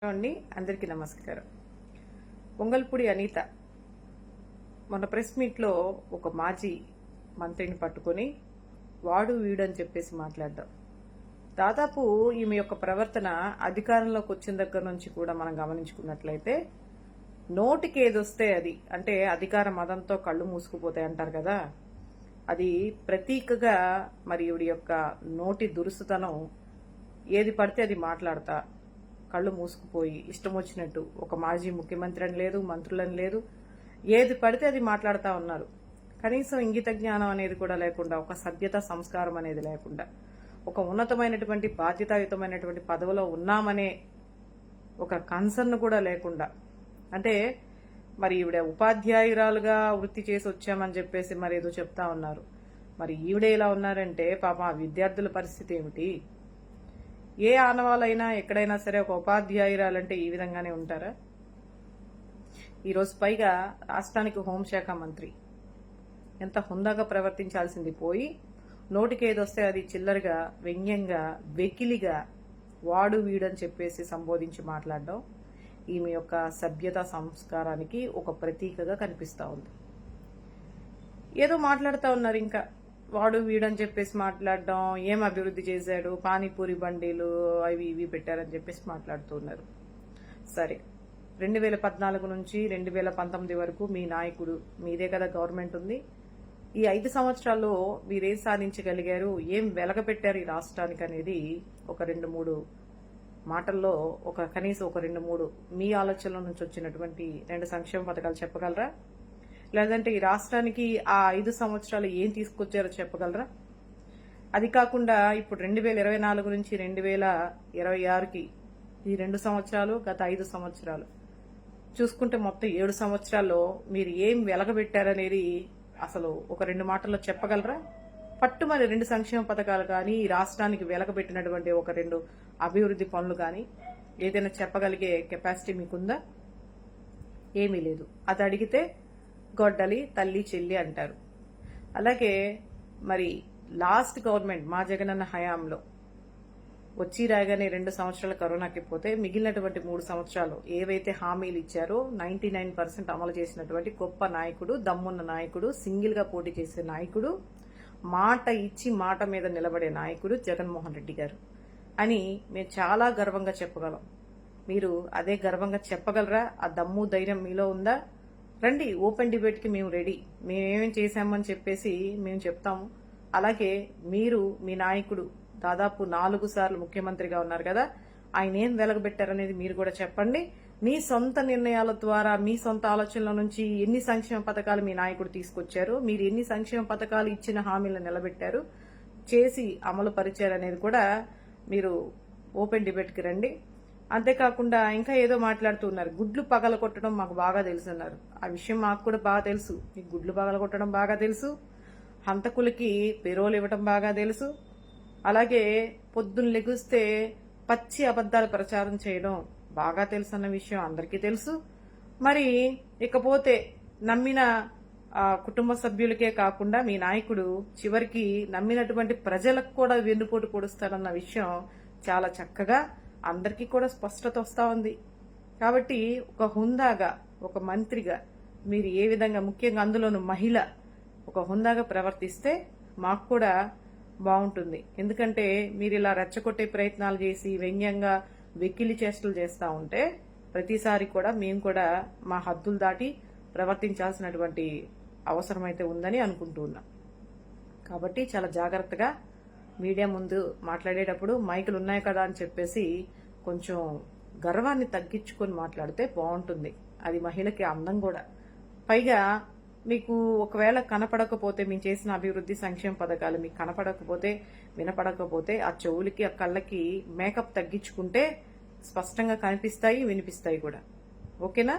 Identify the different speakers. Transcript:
Speaker 1: అండి అందరికీ నమస్కారం. పొంగల్పూడి అనిత మొన్న ప్రెస్ మీట్లో ఒక మాజీ మంత్రిని పట్టుకొని వాడు వీడని చెప్పేసి మాట్లాడడం, దాదాపు ఈమె యొక్క ప్రవర్తన అధికారంలోకి వచ్చిన దగ్గర నుంచి కూడా మనం గమనించుకున్నట్లయితే నోటికి ఏదొస్తే అది, అంటే అధికార మదంతో కళ్ళు మూసుకుపోతాయి అంటారు కదా, అది ప్రతీకగా మరి ఈవిడి యొక్క నోటి దురుసుతనం. ఏది పడితే అది మాట్లాడతా కళ్ళు మూసుకుపోయి ఇష్టం వచ్చినట్టు, ఒక మాజీ ముఖ్యమంత్రి అని లేదు, మంత్రులని లేదు, ఏది పడితే అది మాట్లాడుతూ ఉన్నారు. కనీసం ఇంగిత జ్ఞానం అనేది కూడా లేకుండా, ఒక సభ్యత సంస్కారం అనేది లేకుండా, ఒక ఉన్నతమైనటువంటి బాధ్యతాయుతమైనటువంటి పదవిలో ఉన్నామనే ఒక కన్సర్న్ కూడా లేకుండా, అంటే మరి ఈవిడ ఉపాధ్యాయురాలుగా వృత్తి చేసి వచ్చామని చెప్పేసి మరి ఏదో చెప్తా ఉన్నారు. మరి ఈవిడ ఇలా ఉన్నారంటే పాపం ఆ విద్యార్థుల పరిస్థితి ఏమిటి? ఏ ఆనవాళ్ళైనా ఎక్కడైనా సరే ఒక ఉపాధ్యాయురాలంటే ఈ విధంగానే ఉంటారా? ఈరోజు పైగా రాష్ట్రానికి హోంశాఖ మంత్రి ఎంత హుందాగా ప్రవర్తించాల్సింది పోయి నోటికి ఏదొస్తే అది చిల్లరగా, వ్యంగ్యంగా, వెకిలిగా వాడు వీడని చెప్పేసి సంబోధించి మాట్లాడడం ఈమె యొక్క సభ్యత సంస్కారానికి ఒక ప్రతీకగా కనిపిస్తా ఉంది. ఏదో మాట్లాడుతూ ఉన్నారు, ఇంకా వాడు వీడని చెప్పేసి మాట్లాడడం, ఏం అభివృద్ధి చేశాడు, పానీపూరి బండీలు అవి ఇవి పెట్టారని చెప్పేసి మాట్లాడుతూ ఉన్నారు. సరే, 2014 నుంచి 2019 వరకు మీ నాయకుడు, మీదే కదా గవర్నమెంట్ ఉంది. ఈ 5 సంవత్సరాల్లో మీరేం సాధించగలిగారు, ఏం వెలగపెట్టారు ఈ రాష్ట్రానికి అనేది ఒక 2-3 మాటల్లో, కనీసం ఒక 2-3 మీ ఆలోచనల నుంచి వచ్చినటువంటి 2 సంక్షేమ పథకాలు చెప్పగలరా? లేదంటే ఈ రాష్ట్రానికి ఆ 5 సంవత్సరాలు ఏం తీసుకొచ్చారో చెప్పగలరా? అది కాకుండా ఇప్పుడు 2024 నుంచి 2026కి ఈ 2 సంవత్సరాలు, గత 5 సంవత్సరాలు చూసుకుంటే మొత్తం 7 సంవత్సరాల్లో మీరు ఏం వెలగబెట్టారనేది అసలు ఒక 2 మాటల్లో చెప్పగలరా? పట్టుమని 2 సంక్షేమ పథకాలు కానీ, ఈ రాష్ట్రానికి వెలగబెట్టినటువంటి ఒక 2 అభివృద్ధి పనులు కానీ ఏదైనా చెప్పగలిగే కెపాసిటీ మీకుందా? ఏమీ లేదు. అది అడిగితే గొడ్డలి తల్లి చెల్లి అంటారు. అలాగే మరి లాస్ట్ గవర్నమెంట్ మా జగనన్న హయాంలో వచ్చి రాగానే 2 సంవత్సరాలు కరోనాకి పోతే మిగిలినటువంటి 3 సంవత్సరాలు ఏవైతే హామీలు ఇచ్చారో 99% అమలు చేసినటువంటి గొప్ప నాయకుడు, దమ్మున్న నాయకుడు, సింగిల్ గా పోటీ చేసే నాయకుడు, మాట ఇచ్చి మాట మీద నిలబడే నాయకుడు జగన్మోహన్ రెడ్డి గారు అని మేము చాలా గర్వంగా చెప్పగలం. మీరు అదే గర్వంగా చెప్పగలరా? ఆ దమ్ము ధైర్యం మీలో ఉందా? రండి, ఓపెన్ డిబేట్ కి మేము రెడీ. మేమేమేం చేశామని చెప్పేసి మేము చెప్తాము. అలాగే మీరు, మీ నాయకుడు దాదాపు 4 సార్లు ముఖ్యమంత్రిగా ఉన్నారు కదా, ఆయన ఏం వెలగబెట్టారనేది మీరు కూడా చెప్పండి. మీ సొంత నిర్ణయాల ద్వారా, మీ సొంత ఆలోచనల నుంచి ఎన్ని సంక్షేమ పథకాలు మీ నాయకుడు తీసుకొచ్చారు, మీరు ఎన్ని సంక్షేమ పథకాలు ఇచ్చిన హామీలను నిలబెట్టారు, చేసి అమలు పరిచారు అనేది కూడా మీరు ఓపెన్ డిబేట్ కి రండి. అంతేకాకుండా ఇంకా ఏదో మాట్లాడుతూ ఉన్నారు, గుడ్లు పగల కొట్టడం మాకు బాగా తెలుసు అన్నారు. ఆ విషయం మాకు కూడా బాగా తెలుసు. మీకు గుడ్లు పగల కొట్టడం బాగా తెలుసు, హంతకులకి పెరోలు ఇవ్వడం బాగా తెలుసు, అలాగే పొద్దున్న లెగుస్తే పచ్చి అబద్దాలు ప్రచారం చేయడం బాగా తెలుసు అన్న విషయం అందరికీ తెలుసు. మరి ఇకపోతే నమ్మిన కుటుంబ సభ్యులకే కాకుండా మీ నాయకుడు చివరికి నమ్మినటువంటి ప్రజలకు కూడా వెన్నుపోటు పొడుస్తాడన్న విషయం చాలా చక్కగా అందరికీ కూడా స్పష్టత వస్తా ఉంది. కాబట్టి ఒక హుందాగా, ఒక మంత్రిగా మీరు ఏ విధంగా, ముఖ్యంగా అందులోనూ మహిళ, ఒక హుందాగా ప్రవర్తిస్తే మాకు కూడా బాగుంటుంది. ఎందుకంటే మీరు ఇలా రెచ్చగొట్టే ప్రయత్నాలు చేసి వ్యంగ్యంగా వెక్కిలి చేష్టలు చేస్తూ ఉంటే ప్రతిసారి కూడా మేము కూడా మా హద్దులు దాటి ప్రవర్తించాల్సినటువంటి అవసరం అయితే ఉందని అనుకుంటూ ఉన్నాం. కాబట్టి చాలా జాగ్రత్తగా మీడియా ముందు మాట్లాడేటప్పుడు మైకులు ఉన్నాయి కదా అని చెప్పేసి కొంచెం గర్వాన్ని తగ్గించుకొని మాట్లాడితే బాగుంటుంది. అది మహిళకి అందం కూడా. పైగా మీకు ఒకవేళ కనపడకపోతే, మేము చేసిన అభివృద్ధి సంక్షేమ పథకాలు మీకు కనపడకపోతే, వినపడకపోతే, ఆ చెవులకి ఆ కళ్ళకి మేకప్ తగ్గించుకుంటే స్పష్టంగా కనిపిస్తాయి, వినిపిస్తాయి కూడా. ఓకేనా?